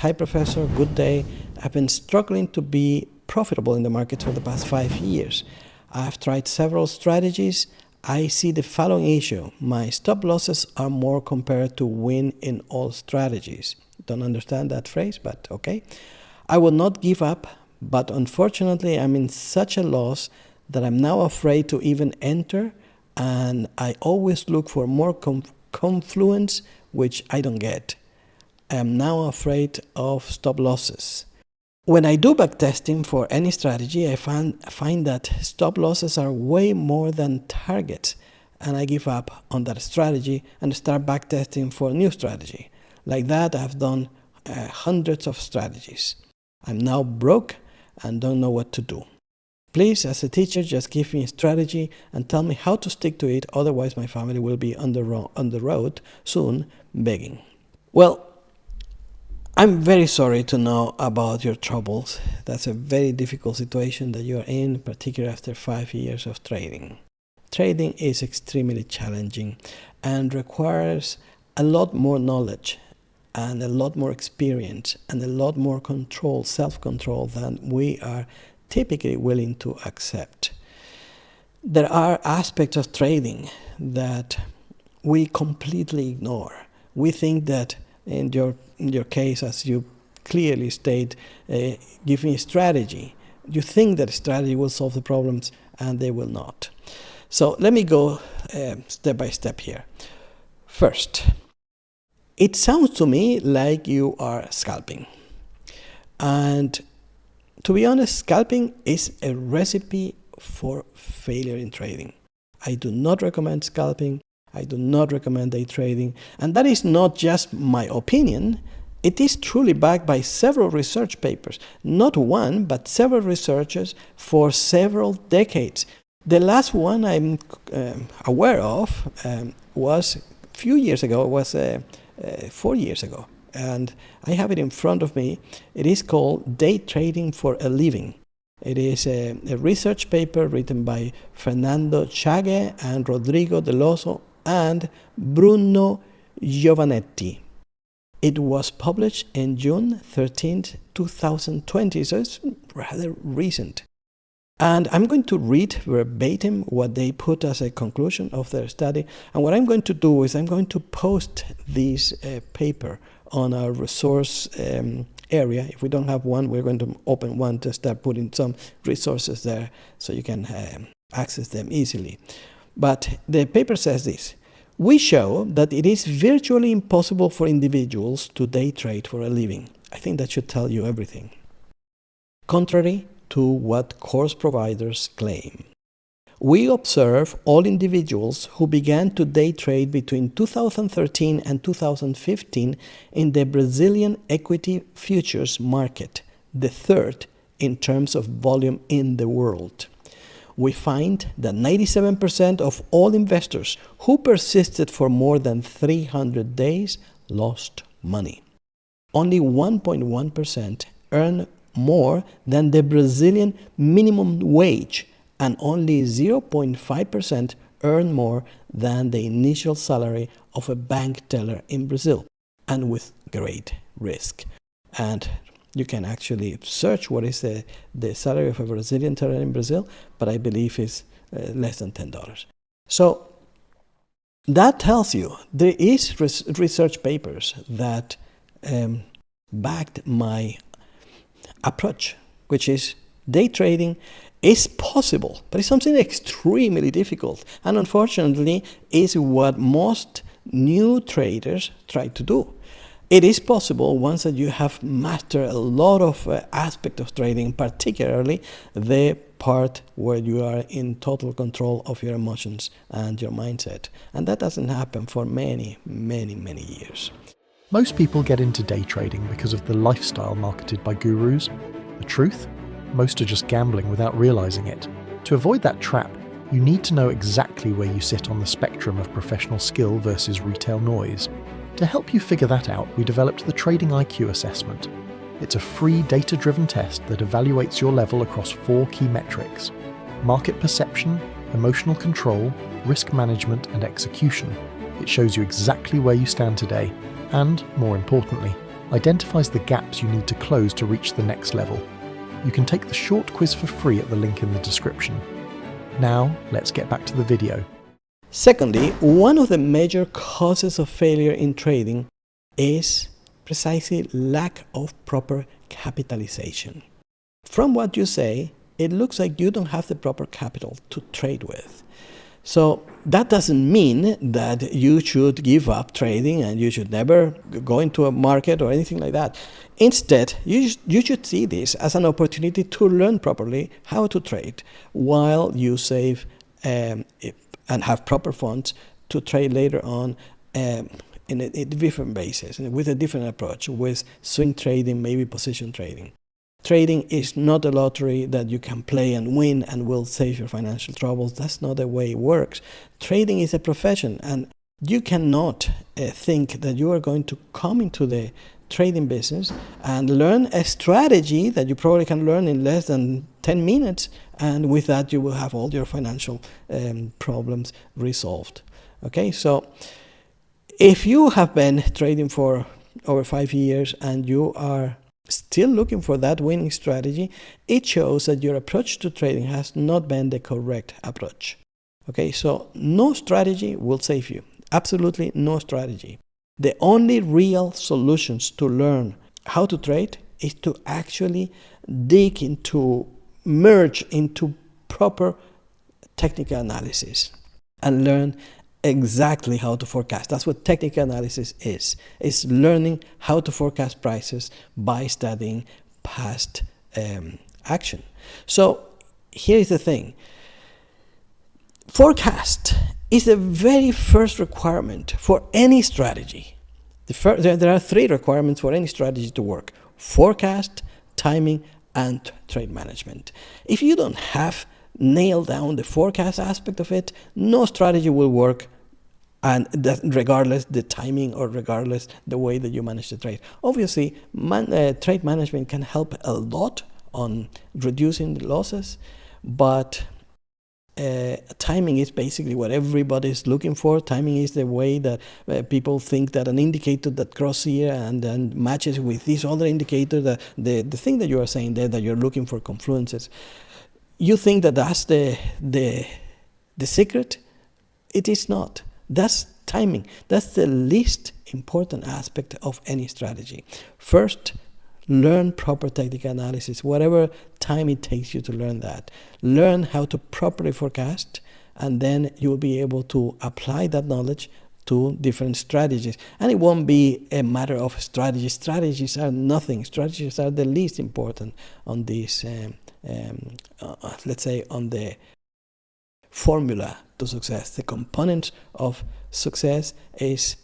Hi, Professor. Good day. I've been struggling to be profitable in the market for the past 5 years. I've tried several strategies. I see the following issue. My stop losses are more compared to win in all strategies. Don't understand that phrase, but okay. I will not give up, but unfortunately, I'm in such a loss that I'm now afraid to even enter, and I always look for more confluence, which I don't get. I am now afraid of stop losses. When I do backtesting for any strategy, I find that stop losses are way more than targets, and I give up on that strategy and start backtesting for a new strategy. Like that, I've done hundreds of strategies. I'm now broke and don't know what to do. Please, as a teacher, just give me a strategy and tell me how to stick to it, otherwise my family will be on the road soon begging. Well, I'm very sorry to know about your troubles. That's a very difficult situation that you are in, particularly after 5 years of trading. Trading is extremely challenging and requires a lot more knowledge and a lot more experience and a lot more control, self-control than we are typically willing to accept. There are aspects of trading that we completely ignore. We think that in your case, as you clearly state, give me a strategy. You think that a strategy will solve the problems, and they will not. So let me go step by step here. First, it sounds to me like you are scalping. And to be honest, scalping is a recipe for failure in trading. I do not recommend scalping. I do not recommend day trading. And that is not just my opinion. It is truly backed by several research papers. Not one, but several researchers for several decades. The last one I'm aware of was a few years ago. It was 4 years ago. And I have it in front of me. It is called Day Trading for a Living. It is a research paper written by Fernando Chage and Rodrigo Deloso and Bruno Giovanetti. It was published in June 13th, 2020, so it's rather recent. And I'm going to read verbatim what they put as a conclusion of their study. And what I'm going to do is I'm going to post this paper on our resource area. If we don't have one, we're going to open one to start putting some resources there so you can access them easily. But the paper says this: we show that it is virtually impossible for individuals to day trade for a living. I think that should tell you everything. Contrary to what course providers claim. We observe all individuals who began to day trade between 2013 and 2015 in the Brazilian equity futures market, the third in terms of volume in the world. We find that 97% of all investors who persisted for more than 300 days lost money. Only 1.1% earned more than the Brazilian minimum wage, and only 0.5% earn more than the initial salary of a bank teller in Brazil, and with great risk. And you can actually search what is the salary of a Brazilian teller in Brazil, but I believe it's less than $10. So that tells you there is research papers that backed my approach, which is day trading is possible, but it's something extremely difficult, and unfortunately is what most new traders try to do. It is possible once that you have mastered a lot of aspects of trading, particularly the part where you are in total control of your emotions and your mindset, and that doesn't happen for many years. Most people get into day trading because of the lifestyle marketed by gurus. The truth? Most are just gambling without realizing it. To avoid that trap, you need to know exactly where you sit on the spectrum of professional skill versus retail noise. To help you figure that out, we developed the Trading IQ Assessment. It's a free data-driven test that evaluates your level across 4 key metrics: market perception, emotional control, risk management, and execution. It shows you exactly where you stand today, and, more importantly, identifies the gaps you need to close to reach the next level. You can take the short quiz for free at the link in the description. Now, let's get back to the video. Secondly, one of the major causes of failure in trading is precisely lack of proper capitalization. From what you say, it looks like you don't have the proper capital to trade with. So that doesn't mean that you should give up trading and you should never go into a market or anything like that. Instead, you should see this as an opportunity to learn properly how to trade while you save and have proper funds to trade later on in a different basis, with a different approach, with swing trading, maybe position trading. Trading is not a lottery that you can play and win and will save your financial troubles. That's not the way it works. Trading is a profession, and you cannot think that you are going to come into the trading business and learn a strategy that you probably can learn in less than 10 minutes, and with that you will have all your financial problems resolved. Okay, so if you have been trading for over 5 years and you are still looking for that winning strategy, it shows that your approach to trading has not been the correct approach. Okay, so no strategy will save you. Absolutely no strategy. The only real solutions to learn how to trade is to actually merge into proper technical analysis and learn exactly how to forecast. That's what technical analysis is. It's learning how to forecast prices by studying past action. So here is the thing. Forecast is the very first requirement for any strategy. There are 3 requirements for any strategy to work: forecast, timing, and trade management. If you don't have nailed down the forecast aspect of it, no strategy will work, and regardless the timing or regardless the way that you manage the trade. Obviously, trade management can help a lot on reducing the losses, but timing is basically what everybody is looking for. Timing is the way that people think that an indicator that crosses here and then matches with this other indicator, the thing that you are saying there, that you're looking for confluences. You think that that's the secret? It is not. That's timing. That's the least important aspect of any strategy. First, learn proper technical analysis, whatever time it takes you to learn that. Learn how to properly forecast, and then you will be able to apply that knowledge to different strategies. And it won't be a matter of strategy. Strategies are nothing. Strategies are the least important on this, let's say, on the formula to success. The components of success is,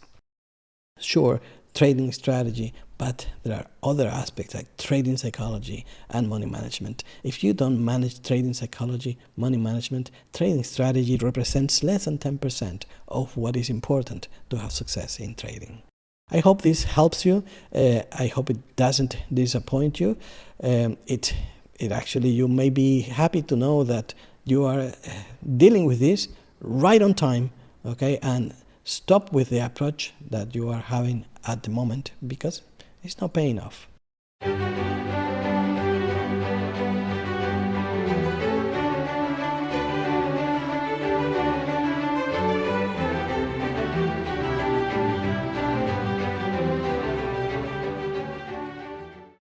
sure, trading strategy, but there are other aspects like trading psychology and money management. If you don't manage trading psychology, money management, trading strategy represents less than 10% of what is important to have success in trading. I hope this helps you. I hope it doesn't disappoint you. It actually, you may be happy to know that you are dealing with this right on time, okay, and stop with the approach that you are having at the moment, because it's not paying off.